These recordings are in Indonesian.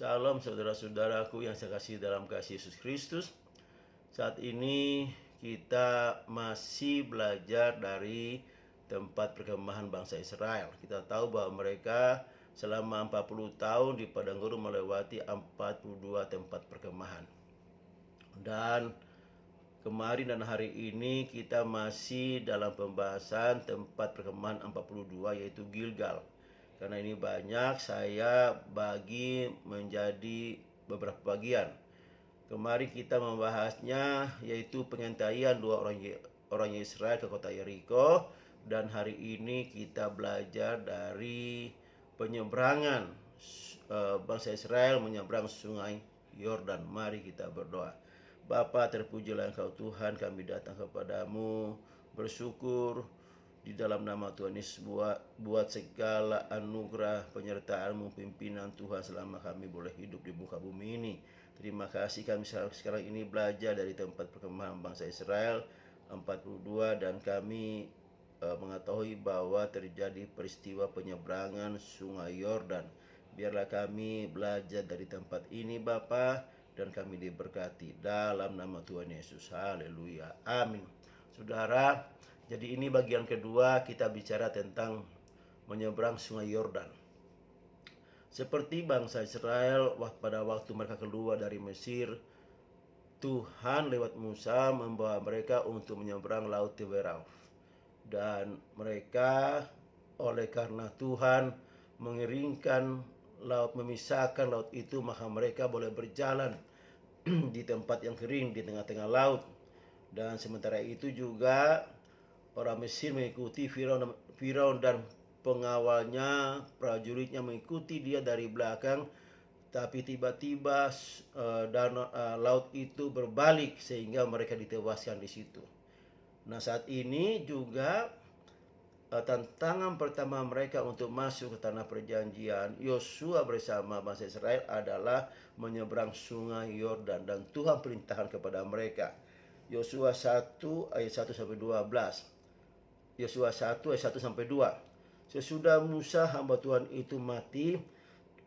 Salam saudara-saudaraku yang saya kasih dalam kasih Yesus Kristus. Saat ini kita masih belajar dari tempat perkemahan bangsa Israel. Kita tahu bahwa mereka selama 40 tahun di padang gurun melewati 42 tempat perkemahan. Dan kemarin dan hari ini kita masih dalam pembahasan tempat perkemahan 42 yaitu Gilgal. Karena ini banyak, saya bagi menjadi beberapa bagian. Kemarin kita membahasnya yaitu pengintaian dua orang Israel ke kota Yeriko. Dan hari ini kita belajar dari penyeberangan bangsa Israel menyeberang sungai Yordan. Mari kita berdoa. Bapa, terpujilah Engkau Tuhan, kami datang kepadamu bersyukur di dalam nama Tuhan Yesus buat segala anugerah penyertaan-Mu, pimpinan Tuhan selama kami boleh hidup di muka bumi ini. Terima kasih kami sekarang ini belajar dari tempat perkemahan bangsa Israel 42 dan kami mengetahui bahwa terjadi peristiwa penyeberangan sungai Yordan. Biarlah kami belajar dari tempat ini Bapa, dan kami diberkati dalam nama Tuhan Yesus. Haleluya. Amin. Saudara, jadi ini bagian kedua kita bicara tentang menyeberang sungai Yordan. Seperti bangsa Israel pada waktu mereka keluar dari Mesir, Tuhan lewat Musa membawa mereka untuk menyeberang laut Tiberau. Dan mereka oleh karena Tuhan mengeringkan laut, memisahkan laut itu, maka mereka boleh berjalan di tempat yang kering di tengah-tengah laut. Dan sementara itu juga orang Mesir mengikuti Firaun dan pengawalnya, prajuritnya mengikuti dia dari belakang. Tapi tiba-tiba laut itu berbalik sehingga mereka ditewaskan di situ. Nah, saat ini juga tantangan pertama mereka untuk masuk ke tanah perjanjian, Yosua bersama bangsa Israel adalah menyeberang sungai Yordan, dan Tuhan perintahkan kepada mereka. Yosua 1 ayat 1 sampai 12. Yosua 1 ayat 1 sampai 2. Sesudah Musa hamba Tuhan itu mati,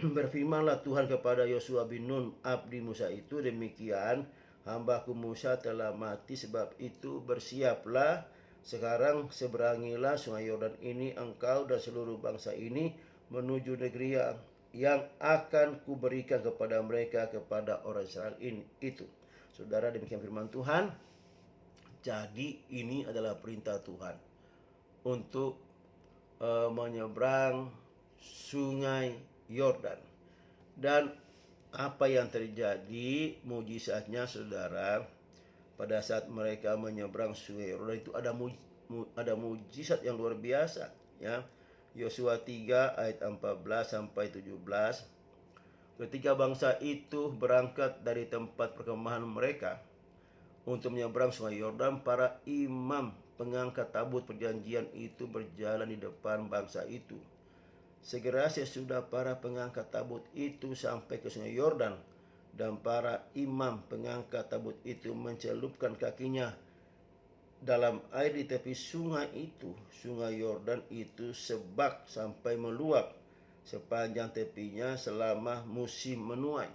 berfirmanlah Tuhan kepada Yosua bin Nun abdi Musa itu, demikian hambaku Musa telah mati, sebab itu bersiaplah sekarang, seberangilah sungai Yordan ini engkau dan seluruh bangsa ini menuju negeri yang akan kuberikan kepada mereka, kepada orang Israel itu. Saudara, demikian firman Tuhan. Jadi ini adalah perintah Tuhan untuk menyeberang sungai Yordan. Dan apa yang terjadi mujizatnya, saudara, pada saat mereka menyeberang sungai Yordan itu ada mujizat yang luar biasa, ya. Yosua 3 ayat 14 sampai 17. Ketika bangsa itu berangkat dari tempat perkemahan mereka untuk menyeberang sungai Yordan, para imam pengangkat tabut perjanjian itu berjalan di depan bangsa itu. Segera sesudah para pengangkat tabut itu sampai ke sungai Yordan, dan para imam pengangkat tabut itu mencelupkan kakinya dalam air di tepi sungai itu, sungai Yordan itu sebak sampai meluap sepanjang tepinya selama musim menuai.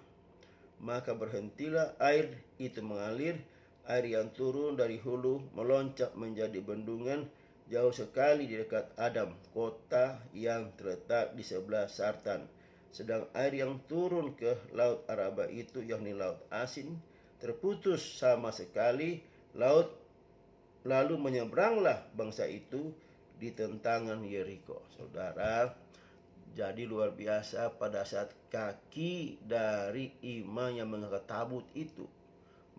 Maka berhentilah air itu mengalir. Air yang turun dari hulu meloncat menjadi bendungan jauh sekali di dekat Adam, kota yang terletak di sebelah Sartan. Sedang air yang turun ke laut Araba itu, yakni laut asin, terputus sama sekali laut. Lalu menyeberanglah bangsa itu di tentangan Yeriko. Saudara, jadi luar biasa pada saat kaki dari imam yang mengangkat tabut itu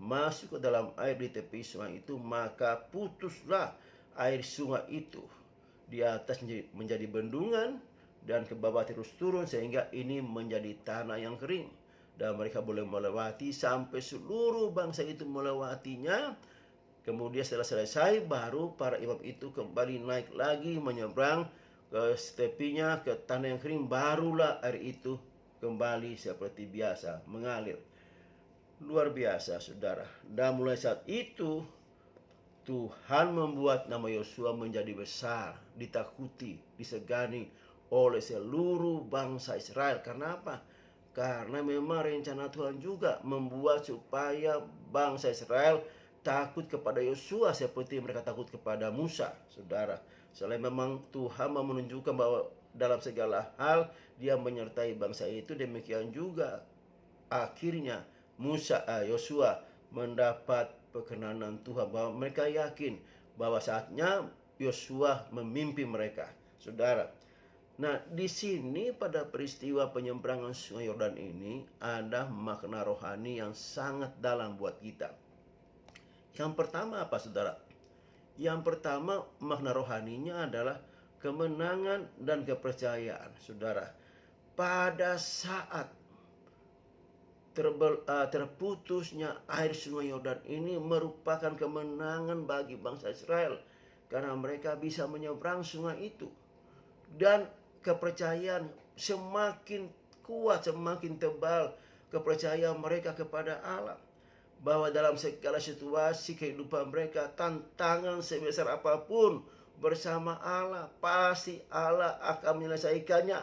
masuk ke dalam air di tepi sungai itu, maka putuslah air sungai itu. Di atas menjadi bendungan dan ke bawah terus turun sehingga ini menjadi tanah yang kering. Dan mereka boleh melewati sampai seluruh bangsa itu melewatinya. Kemudian setelah selesai, baru para imam itu kembali naik lagi menyeberang ke tepinya, ke tanah yang kering. Barulah air itu kembali seperti biasa mengalir. Luar biasa, saudara. Dan mulai saat itu Tuhan membuat nama Yosua menjadi besar, ditakuti, disegani oleh seluruh bangsa Israel. Karena apa? Karena memang rencana Tuhan juga membuat supaya bangsa Israel takut kepada Yosua seperti mereka takut kepada Musa, saudara. Selain memang Tuhan mau menunjukkan bahwa dalam segala hal Dia menyertai bangsa itu, demikian juga akhirnya Yosua mendapat perkenanan Tuhan, bahwa mereka yakin bahwa saatnya Yosua memimpin mereka, saudara. Nah, di sini pada peristiwa penyeberangan Sungai Yordan ini ada makna rohani yang sangat dalam buat kita. Yang pertama apa, saudara? Yang pertama, makna rohaninya adalah kemenangan dan kepercayaan, saudara. Pada saat terputusnya air Sungai Yordan ini merupakan kemenangan bagi bangsa Israel, karena mereka bisa menyeberang sungai itu. Dan kepercayaan semakin kuat, semakin tebal kepercayaan mereka kepada Allah, bahwa dalam segala situasi kehidupan mereka, tantangan sebesar apapun, bersama Allah pasti Allah akan menyelesaikannya,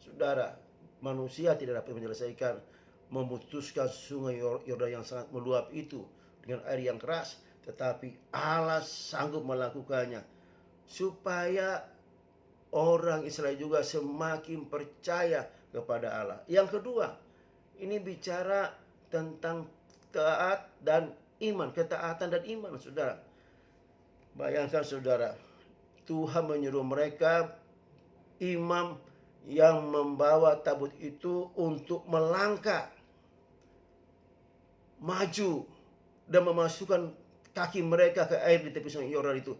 saudara. Manusia tidak dapat menyelesaikan, memutuskan Sungai Yordan yang sangat meluap itu dengan air yang keras, tetapi Allah sanggup melakukannya supaya orang Israel juga semakin percaya kepada Allah. Yang kedua, ini bicara tentang taat dan iman, ketaatan dan iman, saudara. Bayangkan, saudara, Tuhan menyuruh mereka, imam yang membawa tabut itu, untuk melangkah maju dan memasukkan kaki mereka ke air di tepi Sungai Yordan itu.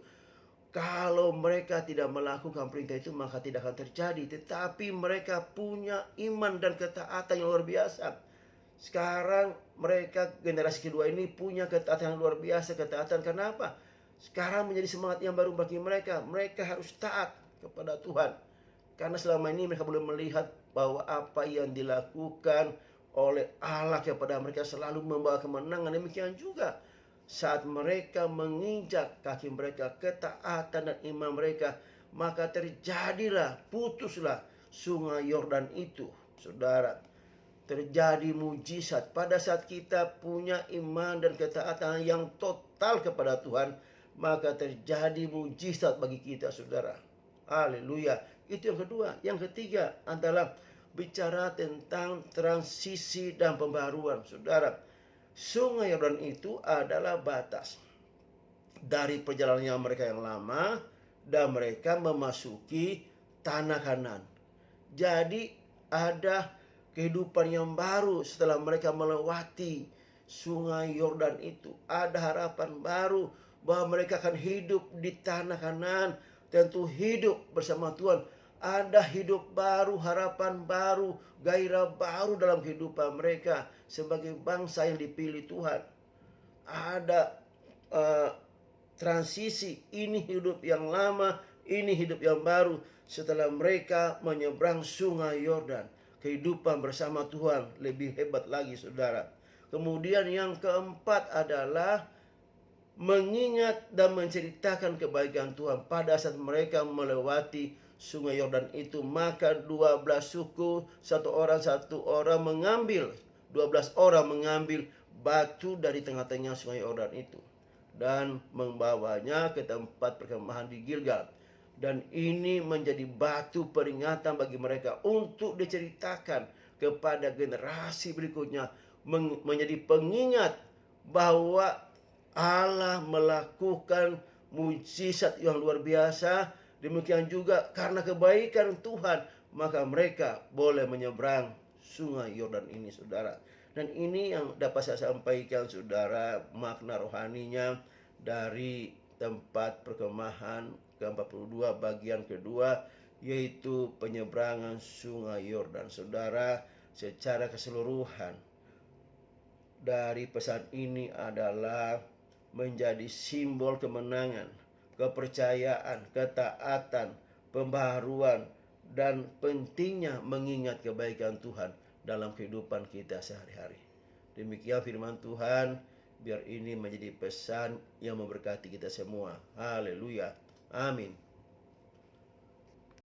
Kalau mereka tidak melakukan perintah itu, maka tidak akan terjadi. Tetapi mereka punya iman dan ketaatan yang luar biasa. Sekarang mereka, generasi kedua ini, punya ketaatan yang luar biasa. Ketaatan kenapa? Sekarang menjadi semangat yang baru bagi mereka. Mereka harus taat kepada Tuhan. Karena selama ini mereka belum melihat bahwa apa yang dilakukan oleh Allah kepada mereka selalu membawa kemenangan. Demikian juga saat mereka menginjak kaki mereka ketaatan dan iman mereka, maka terjadilah, putuslah Sungai Yordan itu, saudara. Terjadi mujizat pada saat kita punya iman dan ketaatan yang total kepada Tuhan, maka terjadi mujizat bagi kita, saudara. Haleluya. Itu yang kedua. Yang ketiga adalah bicara tentang transisi dan pembaruan, saudara. Sungai Yordan itu adalah batas dari perjalanan mereka yang lama, dan mereka memasuki tanah Kanaan. Jadi ada kehidupan yang baru setelah mereka melewati Sungai Yordan itu. Ada harapan baru bahwa mereka akan hidup di tanah Kanaan, tentu hidup bersama Tuhan. Ada hidup baru, harapan baru, gairah baru dalam kehidupan mereka sebagai bangsa yang dipilih Tuhan. Ada transisi, ini hidup yang lama, ini hidup yang baru setelah mereka menyeberang Sungai Yordan. Kehidupan bersama Tuhan lebih hebat lagi, saudara. Kemudian yang keempat adalah mengingat dan menceritakan kebaikan Tuhan. Pada saat mereka melewati Sungai Yordan itu, maka 12 suku, satu orang mengambil 12 orang mengambil batu dari tengah-tengah Sungai Yordan itu dan membawanya ke tempat perkemahan di Gilgal. Dan ini menjadi batu peringatan bagi mereka untuk diceritakan kepada generasi berikutnya, menjadi pengingat bahwa Allah melakukan mujizat yang luar biasa. Demikian juga karena kebaikan Tuhan, maka mereka boleh menyeberang Sungai Yordan ini, saudara. Dan ini yang dapat saya sampaikan, saudara, makna rohaninya dari tempat perkemahan ke-42 bagian kedua, yaitu penyeberangan Sungai Yordan, saudara. Secara keseluruhan dari pesan ini adalah menjadi simbol kemenangan, kepercayaan, ketaatan, pembaharuan, dan pentingnya mengingat kebaikan Tuhan dalam kehidupan kita sehari-hari. Demikian firman Tuhan, biar ini menjadi pesan yang memberkati kita semua. Haleluya. Amin.